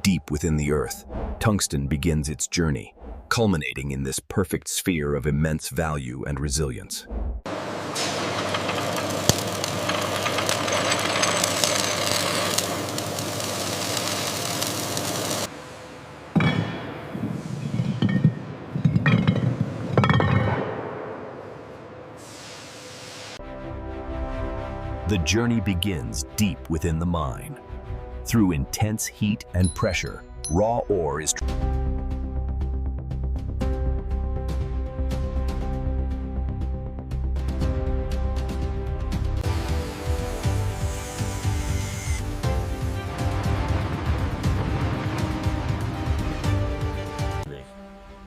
deep within the Earth, tungsten begins its journey, culminating in this perfect sphere of immense value and resilience. The journey begins deep within the mine. Through intense heat and pressure, raw ore is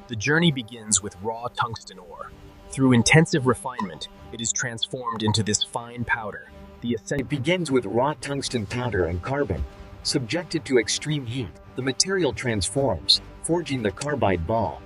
The journey begins with raw tungsten ore. Through intensive refinement, it is transformed into this fine powder. It begins with raw tungsten powder and carbon. Subjected to extreme heat, the material transforms, forging the carbide ball.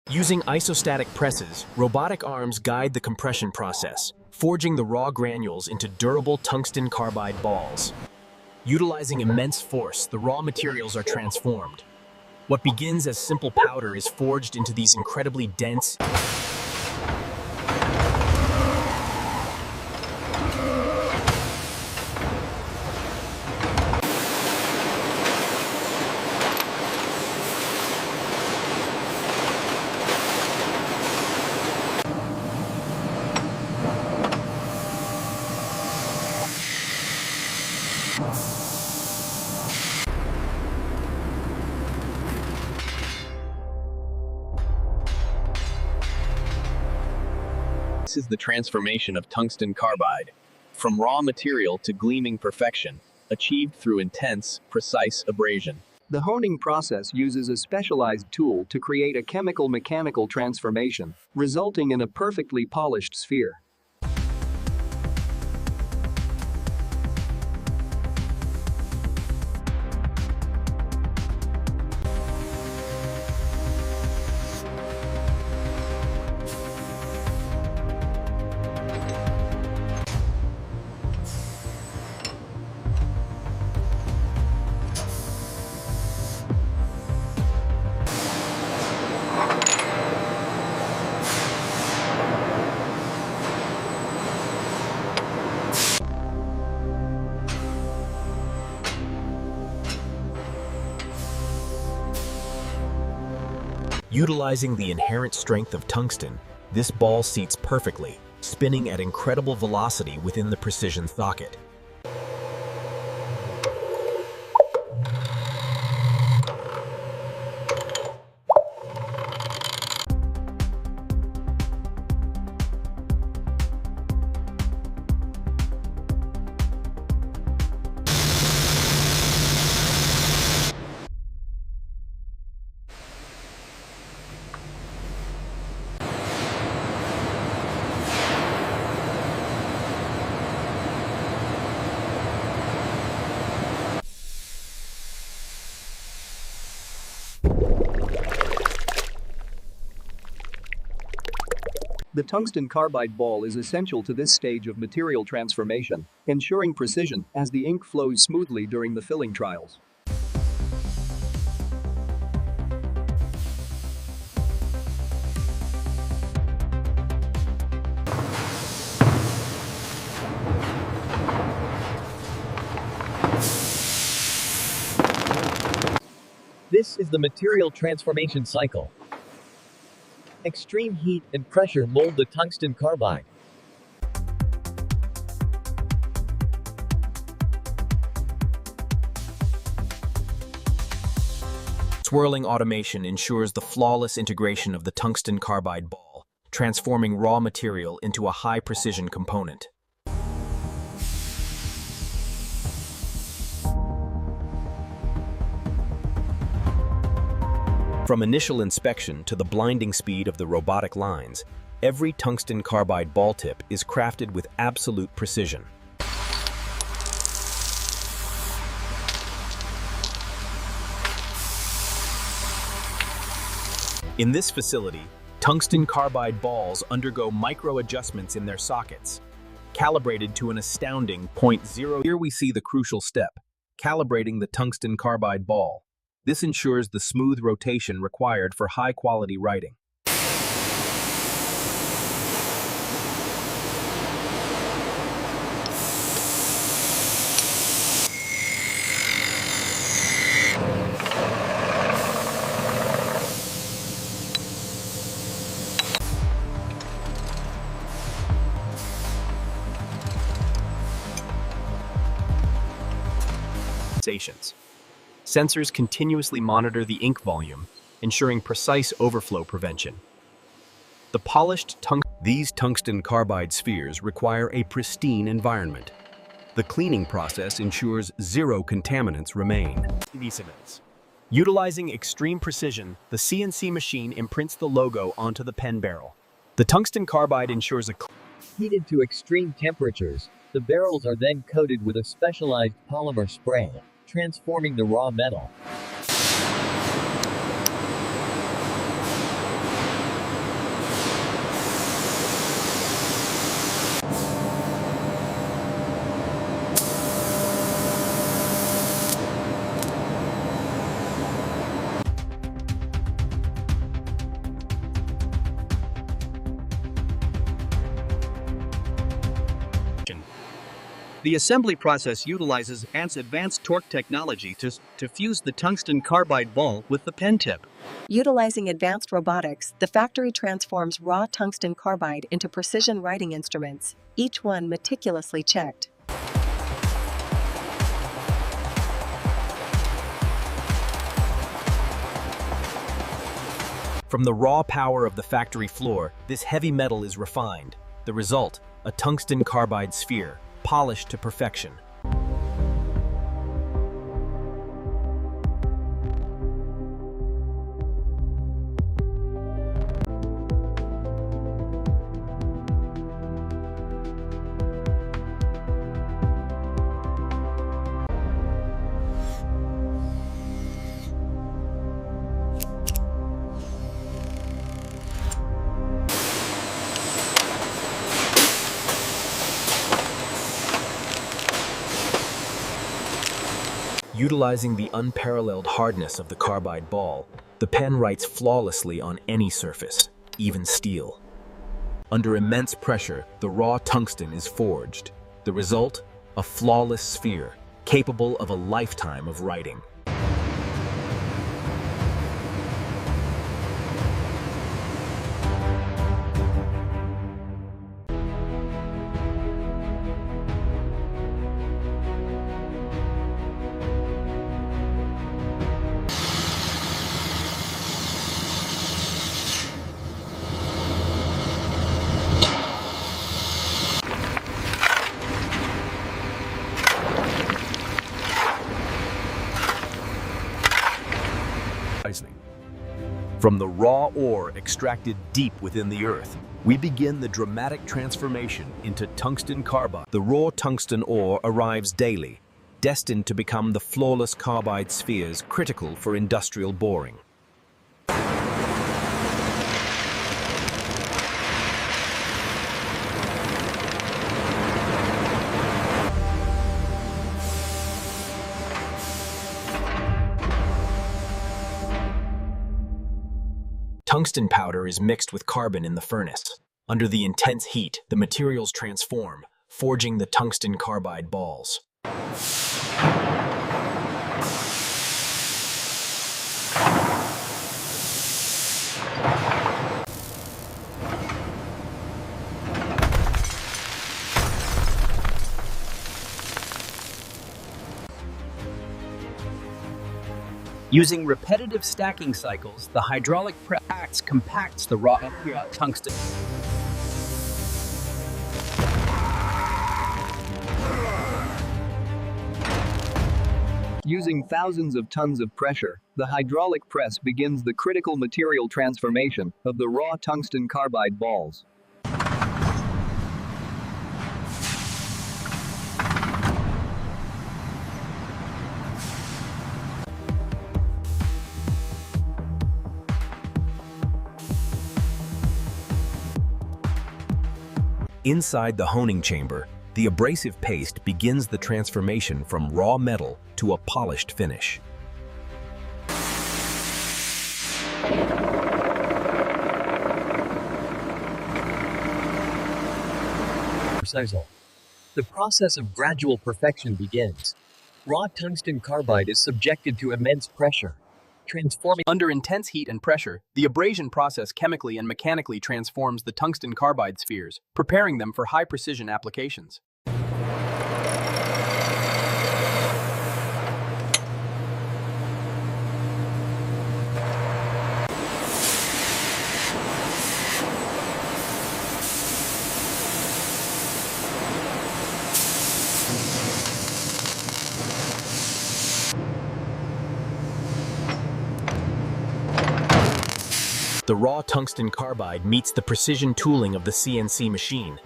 Using isostatic presses, robotic arms guide the compression process, forging the raw granules into durable tungsten carbide balls. Utilizing immense force, the raw materials are transformed. What begins as simple powder is forged into these incredibly dense, This is the transformation of tungsten carbide, from raw material to gleaming perfection, achieved through intense, precise abrasion. The honing process uses a specialized tool to create a chemical-mechanical transformation, resulting in a perfectly polished sphere. Utilizing the inherent strength of tungsten, this ball seats perfectly, spinning at incredible velocity within the precision socket. The tungsten carbide ball is essential to this stage of material transformation, ensuring precision as the ink flows smoothly during the filling trials. This is the material transformation cycle. Extreme heat and pressure mold the tungsten carbide. Swirling automation ensures the flawless integration of the tungsten carbide ball, transforming raw material into a high-precision component. From initial inspection to the blinding speed of the robotic lines, Every tungsten carbide ball tip is crafted with absolute precision. In this facility, tungsten carbide balls undergo micro-adjustments in their sockets, calibrated to an astounding 0.0. Here we see the crucial step, calibrating the tungsten carbide ball. This ensures the smooth rotation required for high-quality writing. Sensors continuously monitor the ink volume, ensuring precise overflow prevention. These tungsten carbide spheres require a pristine environment. The cleaning process ensures zero contaminants remain. Utilizing extreme precision, the CNC machine imprints the logo onto the pen barrel. The tungsten carbide ensures a Heated to extreme temperatures, the barrels are then coated with a specialized polymer spray, transforming the raw metal. The assembly process utilizes advanced torque technology to fuse the tungsten carbide ball with the pen tip. Utilizing advanced robotics, the factory transforms raw tungsten carbide into precision writing instruments, each one meticulously checked. From the raw power of the factory floor, this heavy metal is refined. The result, a tungsten carbide sphere, polished to perfection. Utilizing the unparalleled hardness of the carbide ball, the pen writes flawlessly on any surface, even steel. Under immense pressure, the raw tungsten is forged. The result? A flawless sphere, capable of a lifetime of writing. From the raw ore extracted deep within the earth, we begin the dramatic transformation into tungsten carbide. The raw tungsten ore arrives daily, destined to become the flawless carbide spheres critical for industrial boring. Tungsten powder is mixed with carbon in the furnace. Under the intense heat, the materials transform, forging the tungsten carbide balls. Using repetitive stacking cycles, the hydraulic press compacts the raw tungsten. Using thousands of tons of pressure, the hydraulic press begins the critical material transformation of the raw tungsten carbide balls. Inside the honing chamber, the abrasive paste begins the transformation from raw metal to a polished finish. The process of gradual perfection begins. Raw tungsten carbide is subjected to immense pressure, transforming. Under intense heat and pressure, the abrasion process chemically and mechanically transforms the tungsten carbide spheres, preparing them for high-precision applications. The raw tungsten carbide meets the precision tooling of the CNC machine.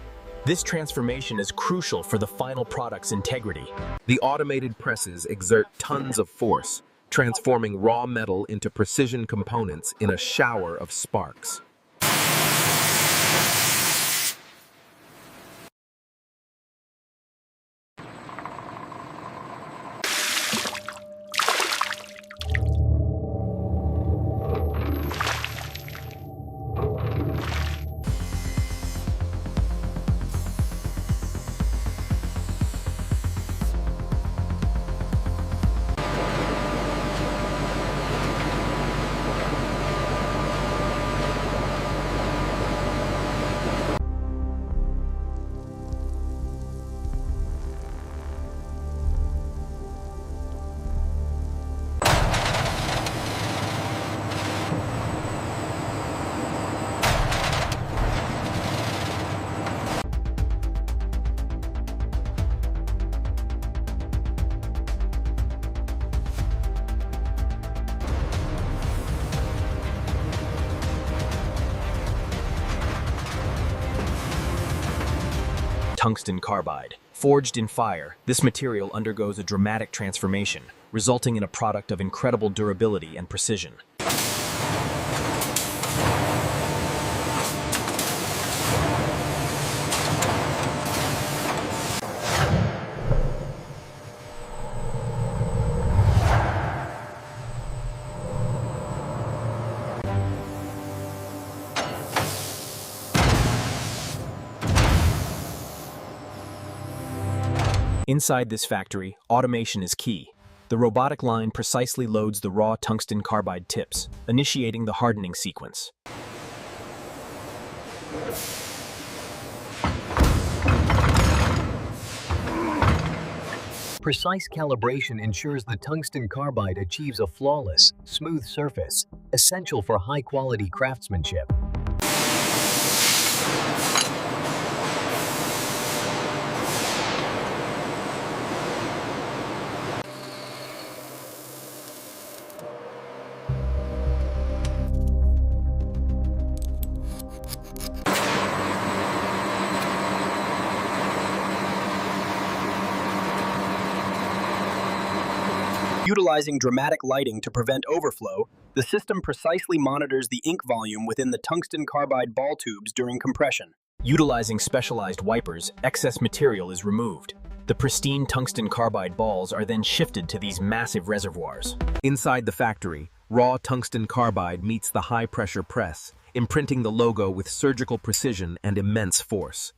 This transformation is crucial for the final product's integrity. The automated presses exert tons of force, transforming raw metal into precision components in a shower of sparks. Tungsten carbide. Forged in fire, this material undergoes a dramatic transformation, resulting in a product of incredible durability and precision. Inside this factory, automation is key. The robotic line precisely loads the raw tungsten carbide tips, initiating the hardening sequence. Precise calibration ensures the tungsten carbide achieves a flawless, smooth surface, essential for high-quality craftsmanship. Utilizing dramatic lighting to prevent overflow, the system precisely monitors the ink volume within the tungsten carbide ball tubes during compression. Utilizing specialized wipers, excess material is removed. The pristine tungsten carbide balls are then shifted to these massive reservoirs. Inside the factory, raw tungsten carbide meets the high-pressure press, imprinting the logo with surgical precision and immense force.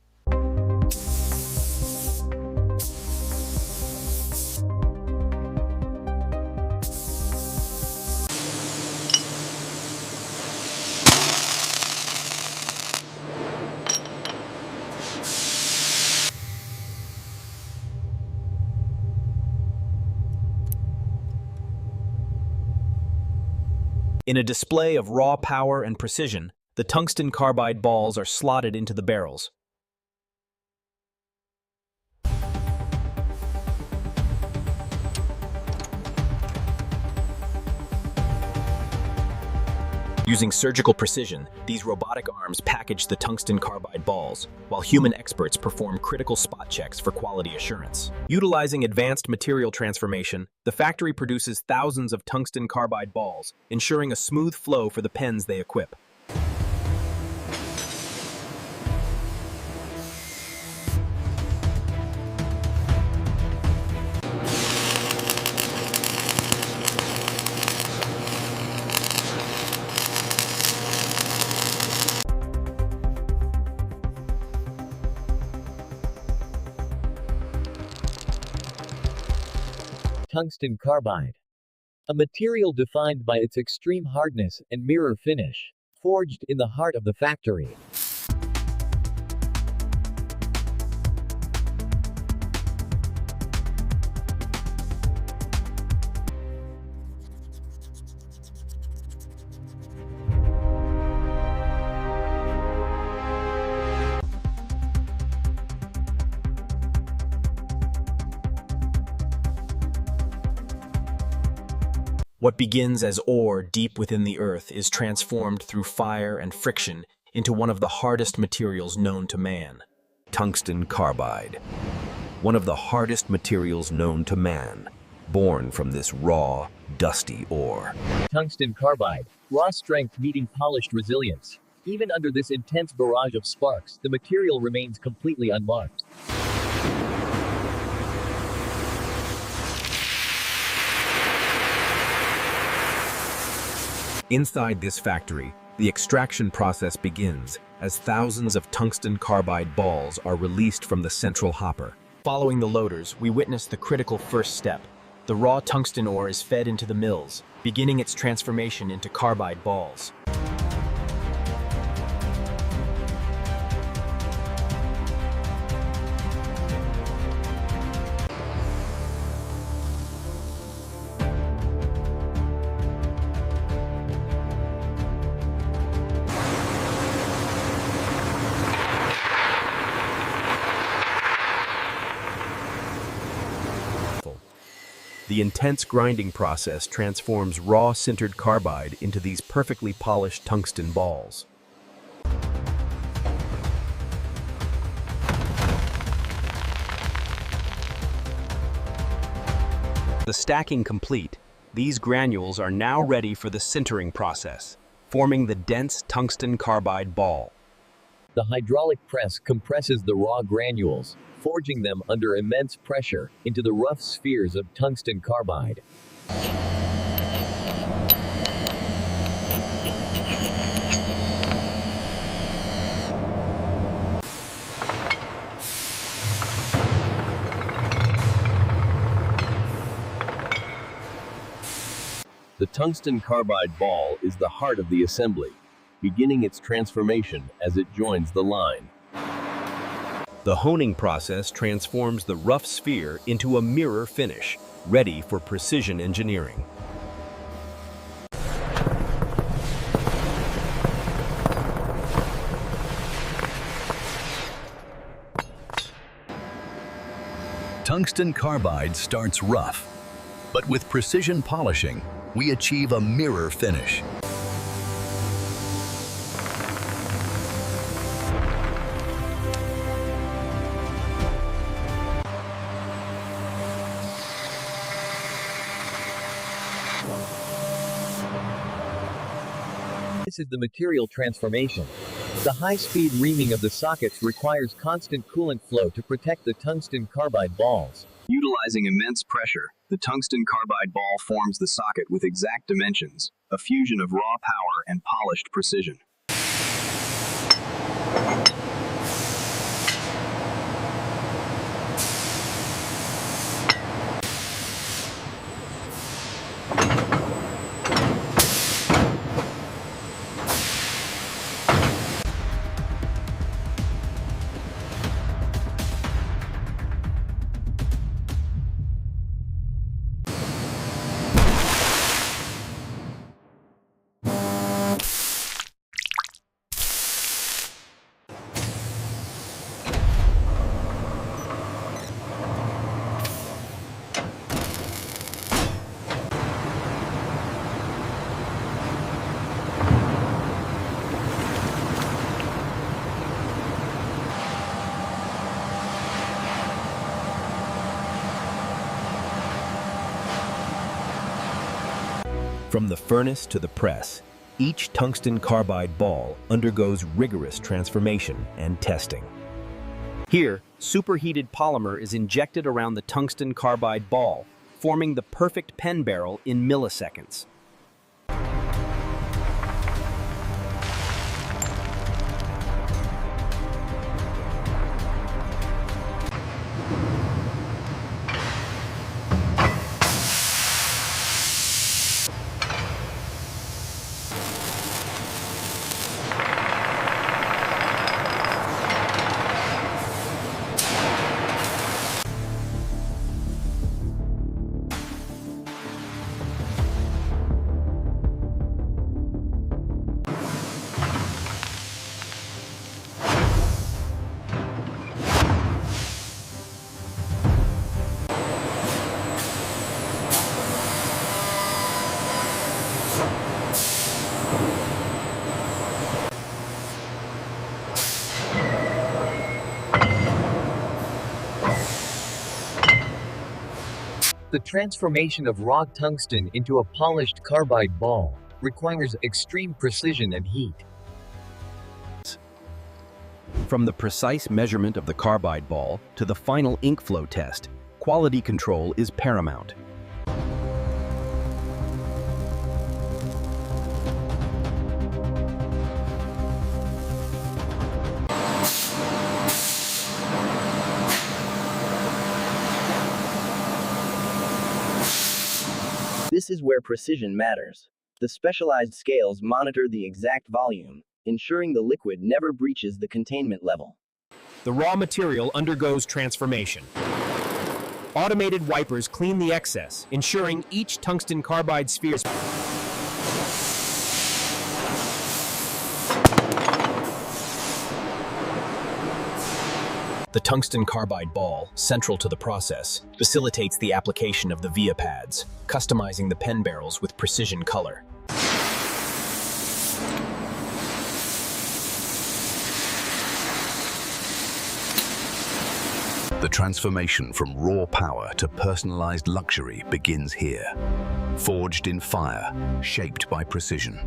In a display of raw power and precision, the tungsten carbide balls are slotted into the barrels. Using surgical precision, these robotic arms package the tungsten carbide balls, while human experts perform critical spot checks for quality assurance. Utilizing advanced material transformation, the factory produces thousands of tungsten carbide balls, ensuring a smooth flow for the pens they equip. tungsten carbide. A material defined by its extreme hardness and mirror finish, forged in the heart of the factory. What begins as ore deep within the earth is transformed through fire and friction into one of the hardest materials known to man. Tungsten carbide, one of the hardest materials known to man, born from this raw, dusty ore. Tungsten carbide, raw strength meeting polished resilience. Even under this intense barrage of sparks, the material remains completely unmarked. Inside this factory, the extraction process begins as thousands of tungsten carbide balls are released from the central hopper. Following the loaders, we witness the critical first step. The raw tungsten ore is fed into the mills, beginning its transformation into carbide balls. The intense grinding process transforms raw sintered carbide into these perfectly polished tungsten balls. The stacking complete, these granules are now ready for the sintering process, forming the dense tungsten carbide ball. The hydraulic press compresses the raw granules, forging them under immense pressure into the rough spheres of tungsten carbide. The tungsten carbide ball is the heart of the assembly, beginning its transformation as it joins the line. The honing process transforms the rough sphere into a mirror finish, ready for precision engineering. Tungsten carbide starts rough, but with precision polishing, we achieve a mirror finish. This is the material transformation. The high-speed reaming of the sockets requires constant coolant flow to protect the tungsten carbide balls. Utilizing immense pressure, the tungsten carbide ball forms the socket with exact dimensions, a fusion of raw power and polished precision. From the furnace to the press, each tungsten carbide ball undergoes rigorous transformation and testing. Here, superheated polymer is injected around the tungsten carbide ball, forming the perfect pen barrel in milliseconds. The transformation of raw tungsten into a polished carbide ball requires extreme precision and heat. From the precise measurement of the carbide ball to the final ink flow test, quality control is paramount. This is where precision matters. The specialized scales monitor the exact volume, ensuring the liquid never breaches the containment level. The raw material undergoes transformation. Automated wipers clean the excess, ensuring each tungsten carbide sphere is The tungsten carbide ball, central to the process, facilitates the application of the via pads, customizing the pen barrels with precision color. The transformation from raw power to personalized luxury begins here. Forged in fire, shaped by precision.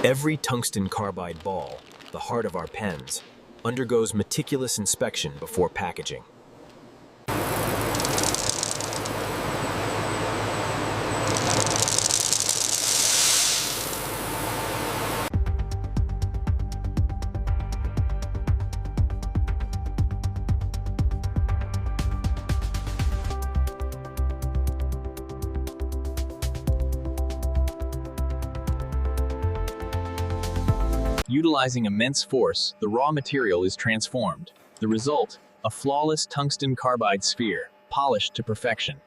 Every tungsten carbide ball, the heart of our pens, undergoes meticulous inspection before packaging. Utilizing immense force, the raw material is transformed. The result, a flawless tungsten carbide sphere, polished to perfection.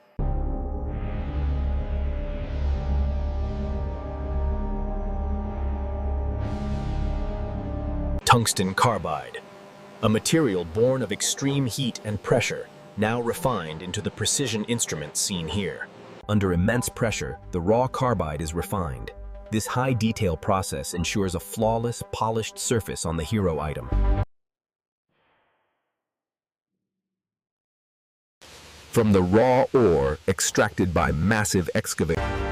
Tungsten carbide, a material born of extreme heat and pressure, now refined into the precision instruments seen here. Under immense pressure, the raw carbide is refined. This high-detail process ensures a flawless, polished surface on the hero item. From the raw ore extracted by massive excavation,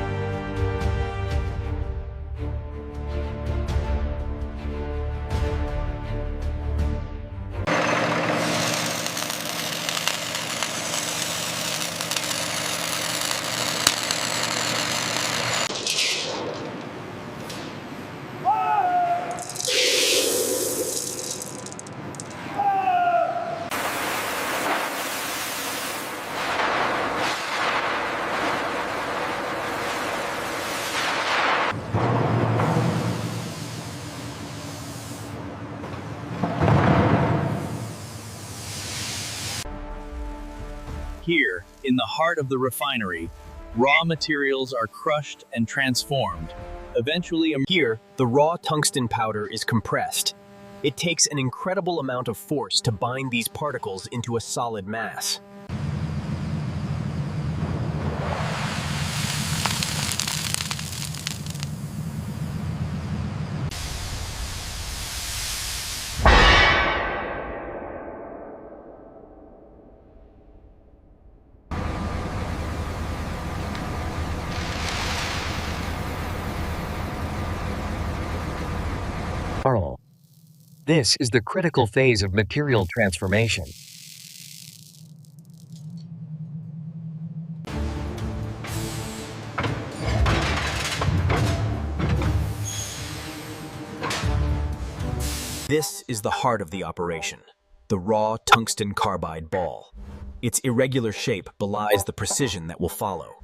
Here, in the heart of the refinery, raw materials are crushed and transformed. Eventually, here, the raw tungsten powder is compressed. It takes an incredible amount of force to bind these particles into a solid mass. This is the critical phase of material transformation. This is the heart of the operation, the raw tungsten carbide ball. Its irregular shape belies the precision that will follow.